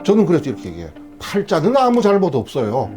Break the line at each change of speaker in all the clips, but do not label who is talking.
저는 그래서 이렇게 얘기해요. 팔자는 아무 잘못 없어요.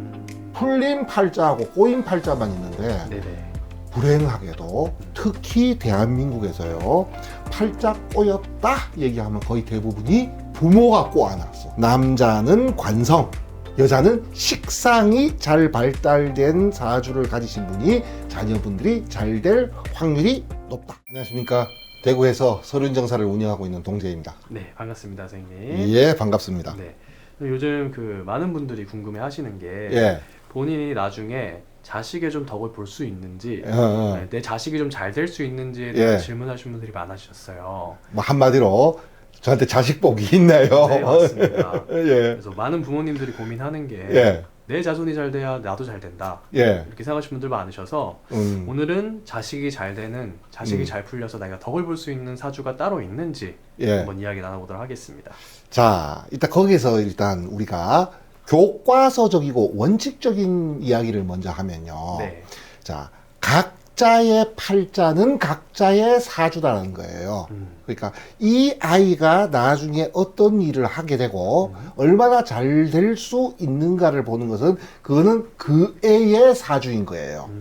풀린 팔자하고 꼬인 팔자만 있는데
네네.
불행하게도 특히 대한민국에서요, 팔자 꼬였다 얘기하면 거의 대부분이 부모가 꼬아놨어. 남자는 관성, 여자는 식상이 잘 발달된 사주를 가지신 분이 자녀분들이 잘 될 확률이 높다. 안녕하십니까. 대구에서 서륜정사를 운영하고 있는 동재입니다.
네, 반갑습니다, 선생님.
예, 반갑습니다.
네. 요즘 많은 분들이 궁금해 하시는 게
예.
본인이 나중에 자식의 좀 덕을 볼 수 있는지,
네,
내 자식이 좀 잘 될 수 있는지에 대한
예.
질문하시는 분들이 많으셨어요.
뭐 한마디로 저한테 자식 복이 있나요?
네, 맞습니다.
예.
그래서 많은 부모님들이 고민하는 게
예.
내 자손이 잘 돼야 나도 잘 된다.
예.
이렇게 생각하시는 분들 많으셔서 오늘은 자식이 잘 되는, 자식이 잘 풀려서 내가 덕을 볼 수 있는 사주가 따로 있는지
예.
한번 이야기 나눠보도록 하겠습니다.
자, 거기서 일단 우리가 교과서적이고 원칙적인 이야기를 먼저 하면요.
네.
자, 각자의 팔자는 각자의 사주다라는 거예요. 그러니까 이 아이가 나중에 어떤 일을 하게 되고 얼마나 잘 될 수 있는가를 보는 것은 그거는 그 애의 사주인 거예요.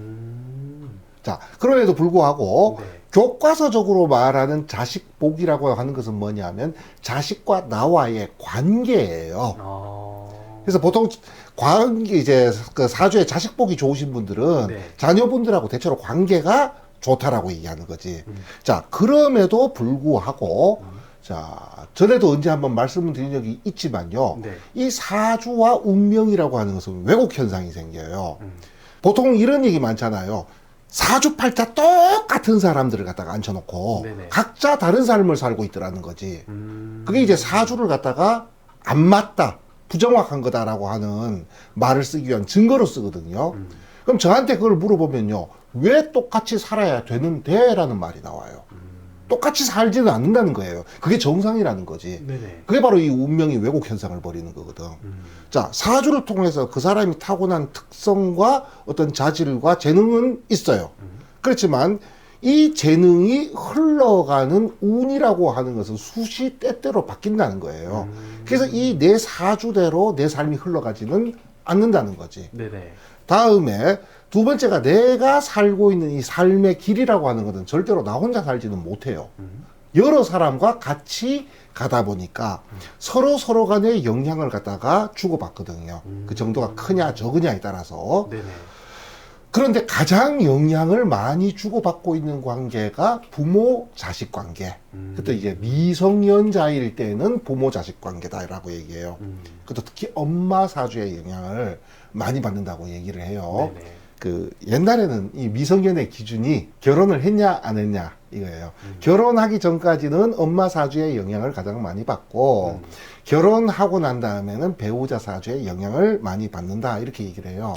자, 그럼에도 불구하고
네.
교과서적으로 말하는 자식 복이라고 하는 것은 뭐냐면 자식과 나와의 관계예요. 그래서 보통 이제 그 사주에 자식 복이 좋으신 분들은
네.
자녀분들하고 대체로 관계가 좋다라고 얘기하는 거지. 자, 그럼에도 불구하고 자, 전에도 언제 한번 말씀을 드린 적이 있지만요.
네.
이 사주와 운명이라고 하는 것은 왜곡 현상이 생겨요. 보통 이런 얘기 많잖아요. 사주팔자 똑같은 사람들을 갖다가 앉혀놓고
네네.
각자 다른 삶을 살고 있더라는 거지. 그게 이제 사주를 갖다가 안 맞다, 부정확한 거다라고 하는 말을 쓰기 위한 증거로 쓰거든요. 그럼 저한테 그걸 물어보면요, 왜 똑같이 살아야 되는데? 라는 말이 나와요. 똑같이 살지는 않는다는 거예요. 그게 정상이라는 거지.
네네.
그게 바로 이 운명이 왜곡 현상을 벌이는 거거든. 자, 사주를 통해서 그 사람이 타고난 특성과 어떤 자질과 재능은 있어요. 그렇지만 이 재능이 흘러가는 운이라고 하는 것은 수시 때때로 바뀐다는 거예요. 그래서 이 내 사주대로 내 삶이 흘러가지는 않는다는 거지.
네네.
다음에 두 번째가 내가 살고 있는 이 삶의 길이라고 하는 것은 절대로 나 혼자 살지는 못해요. 여러 사람과 같이 가다 보니까 서로 간의 영향을 갖다가 주고받거든요. 그 정도가 크냐 적으냐에 따라서.
네네.
그런데 가장 영향을 많이 주고받고 있는 관계가 부모-자식 관계. 그것도 이제 미성년자일 때는 부모-자식 관계다라고 얘기해요. 그것도 특히 엄마 사주의 영향을 많이 받는다고 얘기를 해요.
네네.
그 옛날에는 이 미성년의 기준이 결혼을 했냐 안 했냐 이거예요. 결혼하기 전까지는 엄마 사주의 영향을 가장 많이 받고 결혼하고 난 다음에는 배우자 사주의 영향을 많이 받는다 이렇게 얘기를 해요.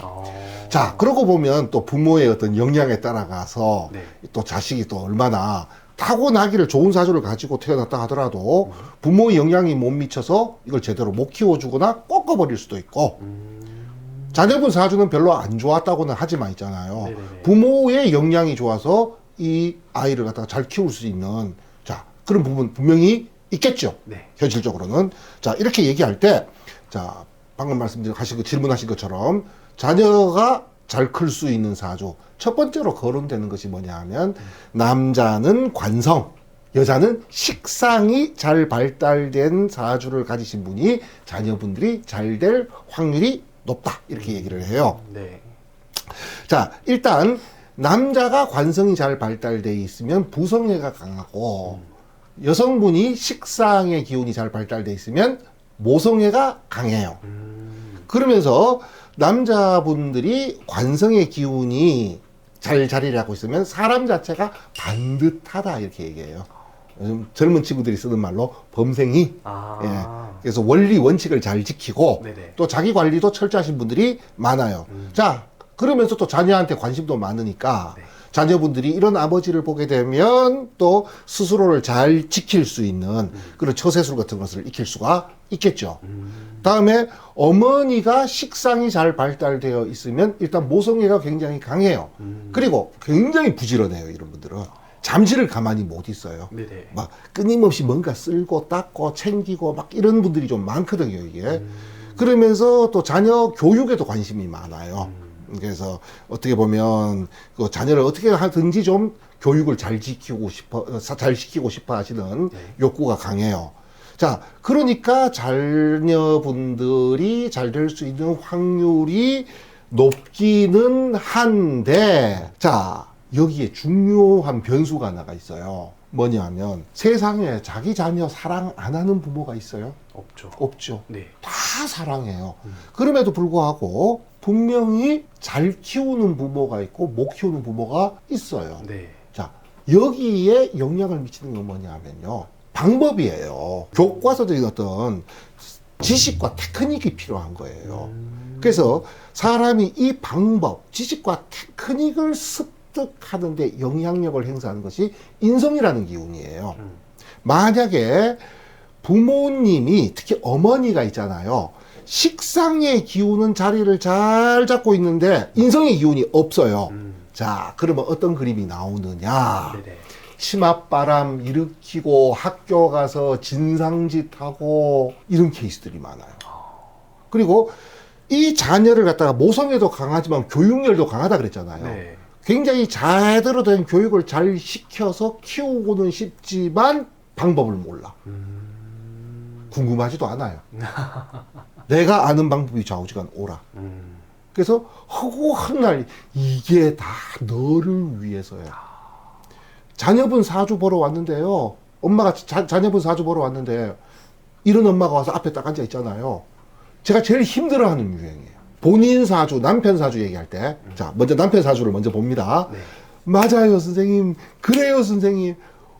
자, 그러고 보면 또 부모의 어떤 영향에 따라가서
네.
또 자식이 또 얼마나 타고나기를 좋은 사주를 가지고 태어났다 하더라도 부모의 영향이 못 미쳐서 이걸 제대로 못 키워주거나 꺾어버릴 수도 있고, 자녀분 사주는 별로 안 좋았다고는 하지만 있잖아요.
네네네.
부모의 영향이 좋아서 이 아이를 갖다가 잘 키울 수 있는, 자, 그런 부분 분명히 있겠죠.
네.
현실적으로는. 자, 이렇게 얘기할 때, 자, 방금 질문하신 것처럼 자녀가 잘 클 수 있는 사주. 첫 번째로 거론되는 것이 뭐냐 하면, 남자는 관성, 여자는 식상이 잘 발달된 사주를 가지신 분이 자녀분들이 잘 될 확률이 높다. 이렇게 얘기를 해요.
네.
자, 일단 남자가 관성이 잘 발달되어 있으면 부성애가 강하고 여성분이 식상의 기운이 잘 발달되어 있으면 모성애가 강해요. 그러면서 남자분들이 관성의 기운이 잘 자리를 하고 있으면 사람 자체가 반듯하다 이렇게 얘기해요. 요즘 젊은 친구들이 쓰는 말로 범생이. 예. 그래서 원리 원칙을 잘 지키고
네네.
또 자기 관리도 철저하신 분들이 많아요. 자, 그러면서 또 자녀한테 관심도 많으니까
네.
자녀분들이 이런 아버지를 보게 되면 또 스스로를 잘 지킬 수 있는 그런 처세술 같은 것을 익힐 수가 있겠죠. 다음에 어머니가 식상이 잘 발달되어 있으면 일단 모성애가 굉장히 강해요. 그리고 굉장히 부지런해요, 이런 분들은. 잠시를 가만히 못 있어요.
네네.
막 끊임없이 뭔가 쓸고 닦고 챙기고 막 이런 분들이 좀 많거든요, 이게. 그러면서 또 자녀 교육에도 관심이 많아요. 그래서 어떻게 보면 그 자녀를 어떻게 하든지 좀 교육을 잘 시키고 싶어 하시는
네.
욕구가 강해요. 자, 그러니까 자녀분들이 잘 될 수 있는 확률이 높기는 한데, 자, 여기에 중요한 변수가 하나가 있어요. 뭐냐면 세상에 자기 자녀 사랑 안 하는 부모가 있어요?
없죠.
없죠.
네.
다 사랑해요. 그럼에도 불구하고 분명히 잘 키우는 부모가 있고 못 키우는 부모가 있어요.
네.
자, 여기에 영향을 미치는 건 뭐냐면요. 방법이에요. 교과서적인 어떤 지식과 테크닉이 필요한 거예요. 그래서 사람이 이 방법, 지식과 테크닉을 습득하는데 영향력을 행사하는 것이 인성이라는 기운이에요. 만약에 부모님이, 특히 어머니가 있잖아요. 식상의 기운은 자리를 잘 잡고 있는데 인성의 기운이 없어요. 자, 그러면 어떤 그림이 나오느냐.
네네.
치맛바람 일으키고 학교 가서 진상짓하고 이런 케이스들이 많아요. 그리고 이 자녀를 갖다가 모성애도 강하지만 교육열도 강하다 그랬잖아요.
네.
굉장히 제대로 된 교육을 잘 시켜서 키우고는 싶지만 방법을 몰라. 궁금하지도 않아요. 내가 아는 방법이 좌우지간 오라. 그래서 허구한 날 이게 다 너를 위해서야. 자녀분 사주 보러 왔는데요. 엄마가 자녀분 사주 보러 왔는데 이런 엄마가 와서 앞에 딱 앉아 있잖아요. 제가 제일 힘들어하는 유형이에요. 본인 사주, 남편 사주 얘기할 때, 자, 먼저 남편 사주를 먼저 봅니다.
네.
맞아요, 선생님. 그래요, 선생님.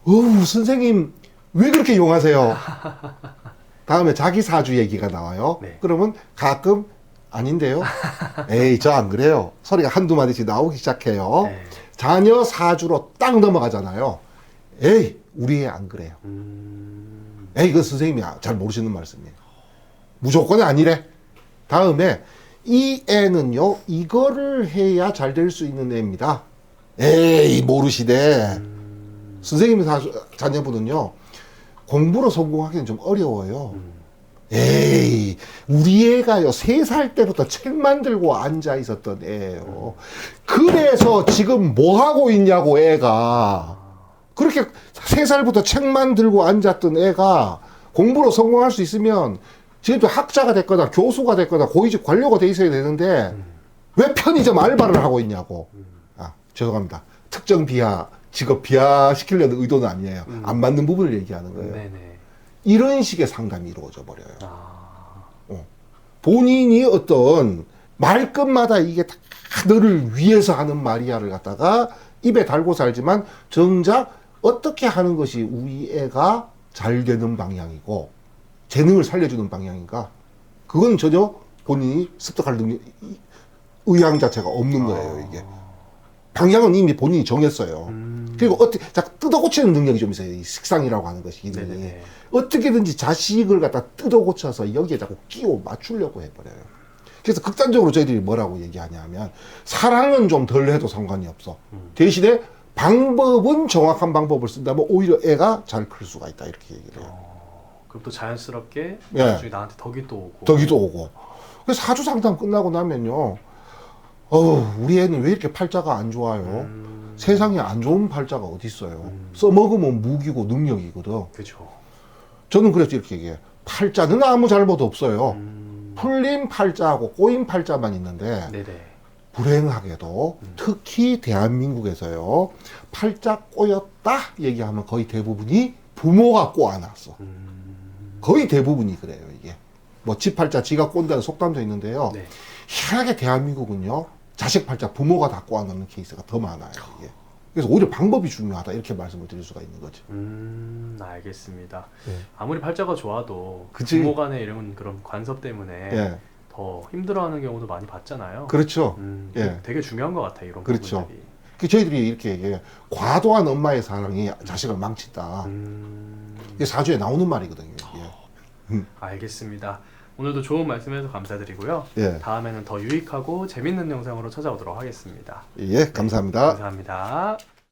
어우, 선생님, 왜 그렇게 용하세요? 다음에 자기 사주 얘기가 나와요.
네.
그러면 가끔, 아닌데요? 에이, 저 안 그래요. 소리가 한두 마디씩 나오기 시작해요.
네.
자녀 사주로 딱 넘어가잖아요. 에이, 우리 애 안 그래요. 에이, 그 선생님이 잘 모르시는 말씀이에요. 무조건 아니래. 다음에 이 애는요, 이거를 해야 잘 될 수 있는 애입니다. 에이, 모르시대. 선생님 자녀분은요, 공부로 성공하기는 좀 어려워요. 에이, 우리 애가요, 3살 때부터 책만 들고 앉아 있었던 애예요. 그래서 지금 뭐 하고 있냐고, 애가. 그렇게 3살부터 책만 들고 앉았던 애가 공부로 성공할 수 있으면 지금도 학자가 됐거나 교수가 됐거나 고위직 관료가 돼 있어야 되는데 왜 편의점 알바를 하고 있냐고. 아, 죄송합니다. 특정 비하, 직업 비하시키려는 의도는 아니에요. 안 맞는 부분을 얘기하는 거예요.
네네.
이런 식의 상담이 이루어져 버려요.
아.
본인이 어떤 말끝마다 이게 다 너를 위해서 하는 말이야를 갖다가 입에 달고 살지만 정작 어떻게 하는 것이 우리 애가 잘 되는 방향이고 재능을 살려주는 방향인가? 그건 전혀 본인이 습득할 능력, 의향 자체가 없는 거예요, 이게. 방향은 이미 본인이 정했어요. 그리고 어떻게, 자, 뜯어고치는 능력이 좀 있어요. 이 식상이라고 하는 것이. 이름이.
네네네.
어떻게든지 자식을 갖다 뜯어고쳐서 여기에 자꾸 끼워 맞추려고 해버려요. 그래서 극단적으로 저희들이 뭐라고 얘기하냐면, 사랑은 좀 덜 해도 상관이 없어. 대신에 방법은 정확한 방법을 쓴다면 오히려 애가 잘 클 수가 있다. 이렇게 얘기를 해요.
그럼 또 자연스럽게
예.
나중에 나한테 덕이 또 오고.
덕이도 오고. 그래서 사주 상담 끝나고 나면요. 우리 애는 왜 이렇게 팔자가 안 좋아요? 세상에 안 좋은 팔자가 어디 있어요? 써먹으면 무기고 능력이거든.
그죠.
저는 그래서 이렇게 얘기해요. 팔자는 아무 잘못 없어요. 풀린 팔자하고 꼬인 팔자만 있는데
네네.
불행하게도 특히 대한민국에서요. 팔자 꼬였다 얘기하면 거의 대부분이 부모가 꼬아놨어. 거의 대부분이 그래요, 이게. 뭐, 지 팔자 지가 꼰다는 속담도 있는데요.
네.
희한하게 대한민국은요, 자식 팔자 부모가 다 꼬아놓는 케이스가 더 많아요, 이게. 그래서 오히려 방법이 중요하다, 이렇게 말씀을 드릴 수가 있는 거죠.
알겠습니다.
네.
아무리 팔자가 좋아도
그치.
부모 간의 이런 그런 관섭 때문에
예.
더 힘들어하는 경우도 많이 봤잖아요.
그렇죠. 예.
되게 중요한 것 같아요, 이런
그렇죠.
부분들이.
저희들이 이렇게 얘기해요. 과도한 엄마의 사랑이 자식을 망친다. 이게 사주에 나오는 말이거든요, 이게.
알겠습니다. 오늘도 좋은 말씀해서 감사드리고요.
예.
다음에는 더 유익하고 재밌는 영상으로 찾아오도록 하겠습니다.
예, 감사합니다.
감사합니다.